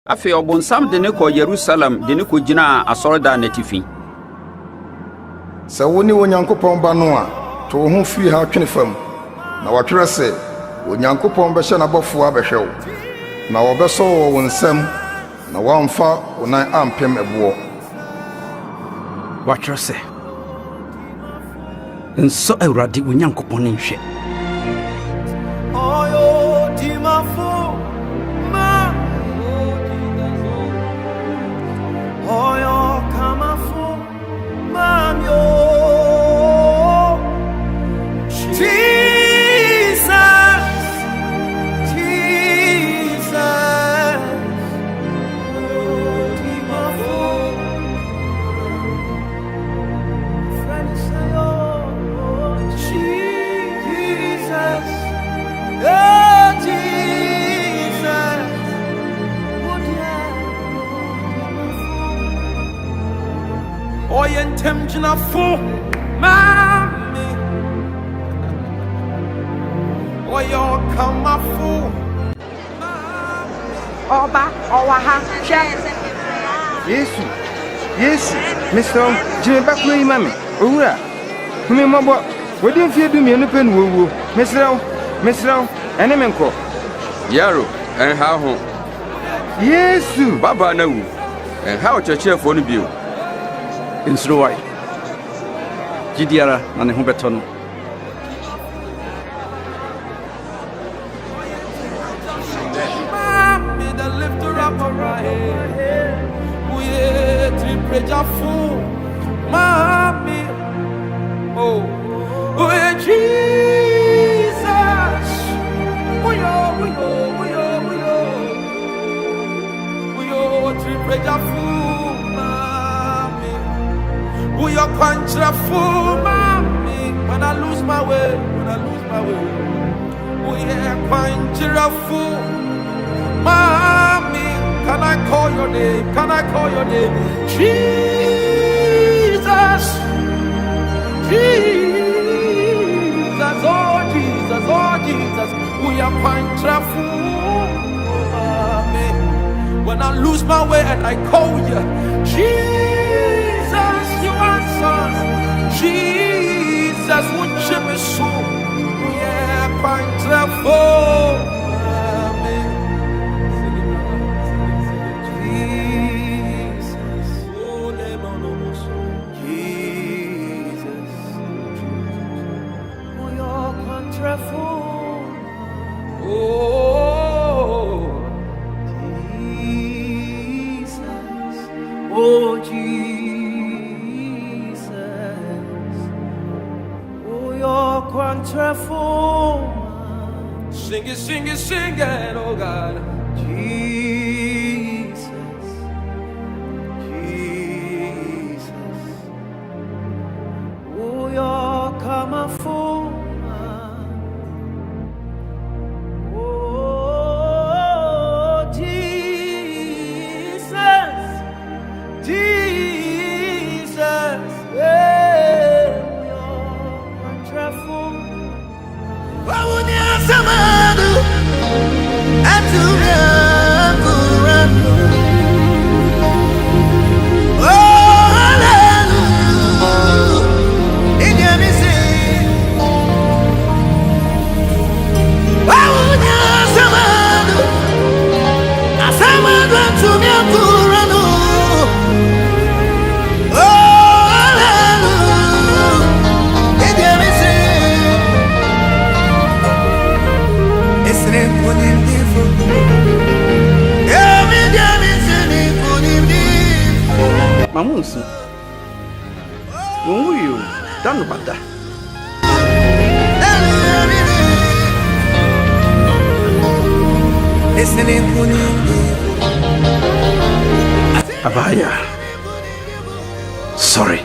Afei ɔbonsam de ne kɔ Yerusalem de ne kɔ gyina asɔredan n'atifi. Sɛ wo ne Onyankopɔn ba no a, to wo ho firi ha twene fam. Na wɔtwerɛ sɛ, Onyankopɔn bɛhyɛ n'abɔfo abɛhwɛ wo. Na wɔbɛsɔ wɔ wo nsam, na wɔamfa wo nan ampem ɛboɔ. Wɔtwerɛ sɛ, nsɔ Awurade Onyankopɔn ne nhwɛ. Temjinafo mami oyo kamafo Oba owaha Yesu Mr. Jimmy Bakuri mami owura humi mobo wodi mfie du mienu pe nu wowo mesraw ene menko Yaro enha ho Yesu baba na wu enha o chechefo no bio Nsuro wai. Gidiara na ne ho beto no. We are quantraful, mommy. When I lose my way, we are quantraful, mommy. Can I call your name? Jesus, oh Jesus. We are quantraful, mommy. When I lose my way and I call you, Jesus, you answer. Jesus, would you be so? We are quantraful. Sing it, oh God. Jesus. Oh, you're coming for. Oh, Jesus. Hey, you're wonderful. Mamunsi. Wonwu danu bada. Abaya. Sorry.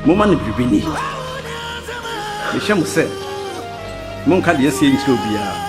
Moma ni bibini. Michelle said, Monka, the SCH will be out.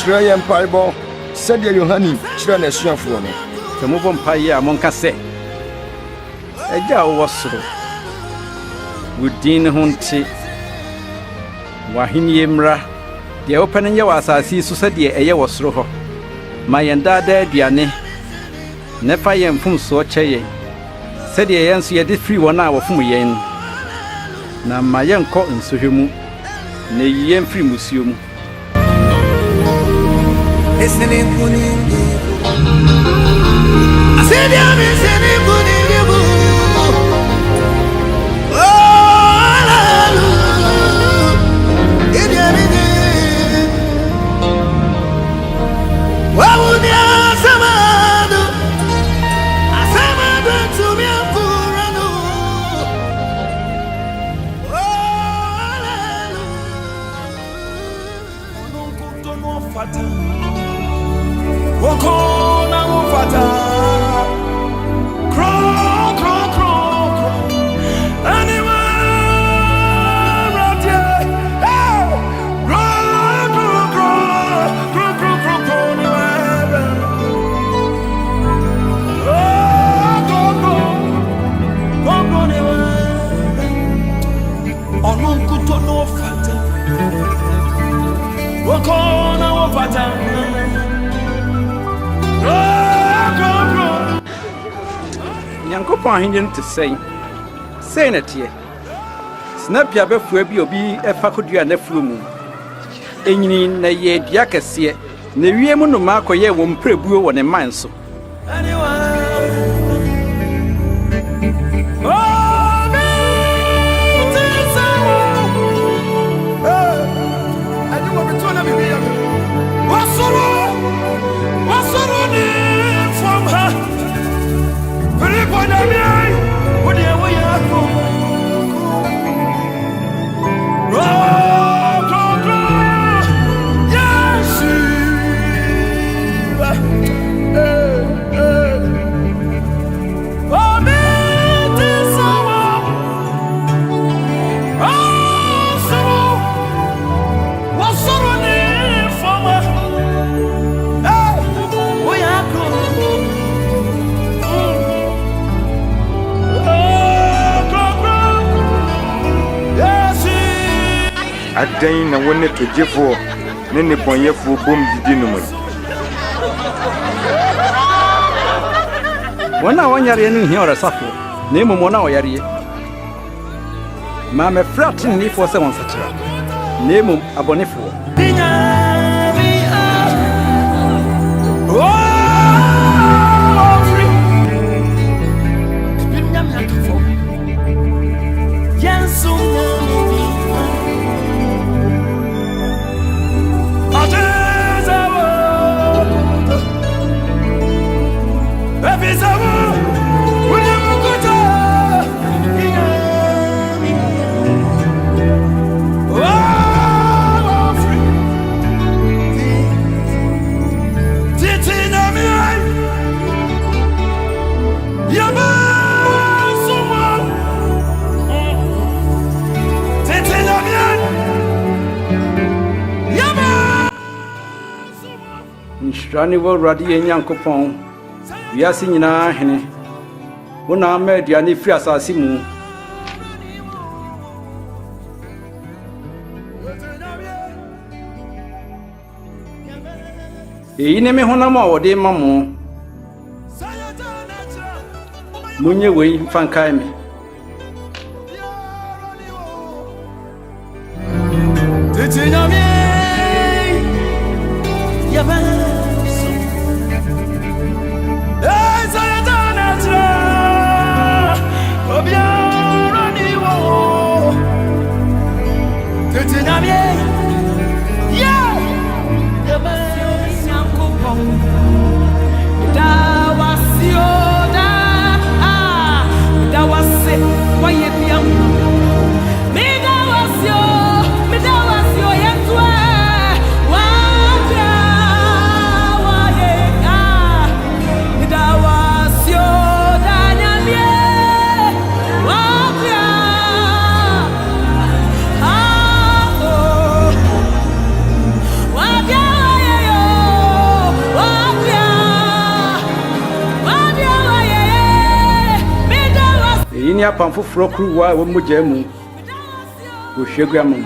Australian Bible said Yohani, China Shuffle. The move on Paya Monka say, a jar was so. Within Hunty Wahini Emra, the opening yawas I see society a year was roho. My and dad, Diane Nepa yam from so chaye. Said the answer did 3 1 hour from yen. Now my young cotton Suhimu, ne yen free museum. Listening to I said, I'm listening to Yankopon hindin to say it here. Snap your baby will be a faculty and a flume. In a year, Jackass, ne Riemuno Marco ye won't prebu on a man so. Adan na wone to jefo ne ne bonyefo bom didi no mu Wana wanyare no hia orasafo na emomo na oyare ma me fratin ni fo se won satra na emom abonefo Nshani wo radi enyankopon wiase nyina hene wona ma aduane firi asase mu Eyi ne me honam a wode ma mo. Munye wei fankai me. Ini apa mfufuro kuruwa wo mogya mu wo hwegua mu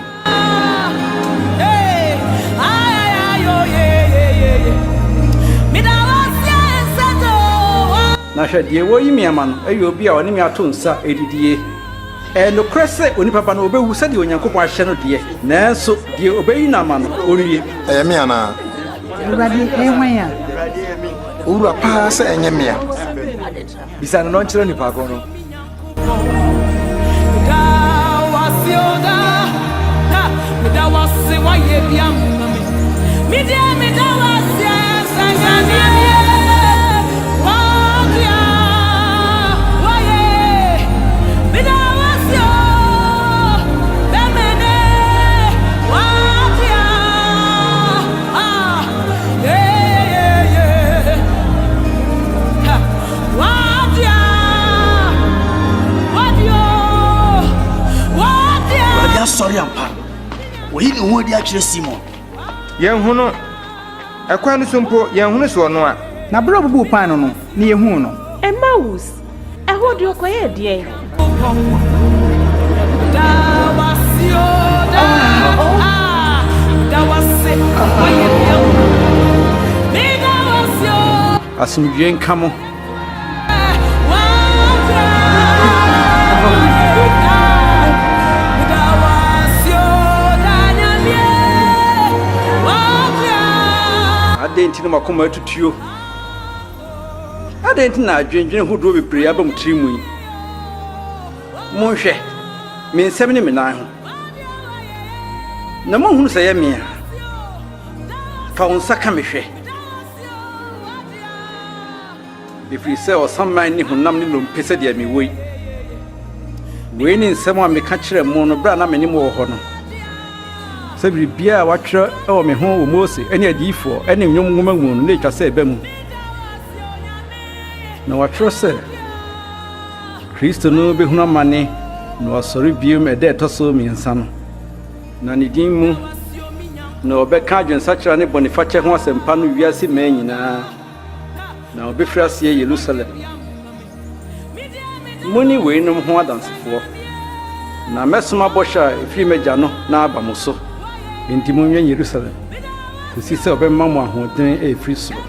na hwede wo yimi ama no ayi obi a woni mi ato nsa edidie no krese oni papa no obewu sɛ de onyankopɔn ahye no de nanso de obeyi na ama no owie me ana Uradi ehwan ya owura pa sɛ enye me a bisa no nkyerɛ nipa ko no Sorry, Ampa. We need to di actually Simon. Yen hu no ekwan so mpo yen hu no so no a na bro bubu pan no na ye hu no Emmaus eho de okoye de asumdwe nka mo adenti no makoma atutuo adenti na adwendwen hodo bebre aba mutiri mu yi monhwɛ me nsɛm ne me nan ho na mohunu sɛ yɛ me a fa wo nsa ka me hwɛ ɛfiri sɛ ɔsaman ne honam ne lompe sɛ deɛ mewɔ yi wei ne nsɛm a meka kyerɛ mo no bra na me ne mo wɔ hɔ no sɛ biribia a watwerɛ ɛwɔ me ho wɔ Mose ɛne adiyifoɔ ɛne nnwom nwoma mu no na ɛtwa sɛ ɛba mu na watwerɛ sɛ Kristo no bɛhunu amane na ɔsɔre biom ɛda ɛtɔ so mmiɛnsa no na ne din mu na ɔbɛka adwensakyerɛ ne bɔnefakyɛ ho asɛmpa no wiase maa nyinaa na ɔbɛfiri aseɛ Yerusalem muni weinom ho adansefoɔ na mɛsoma bɔhyɛ a ɛfiri m'agya no na aba mo so enti monwɛn Yerusalem kɔsi sɛ ɔbɛma mo ahoɔden ɛfiri soro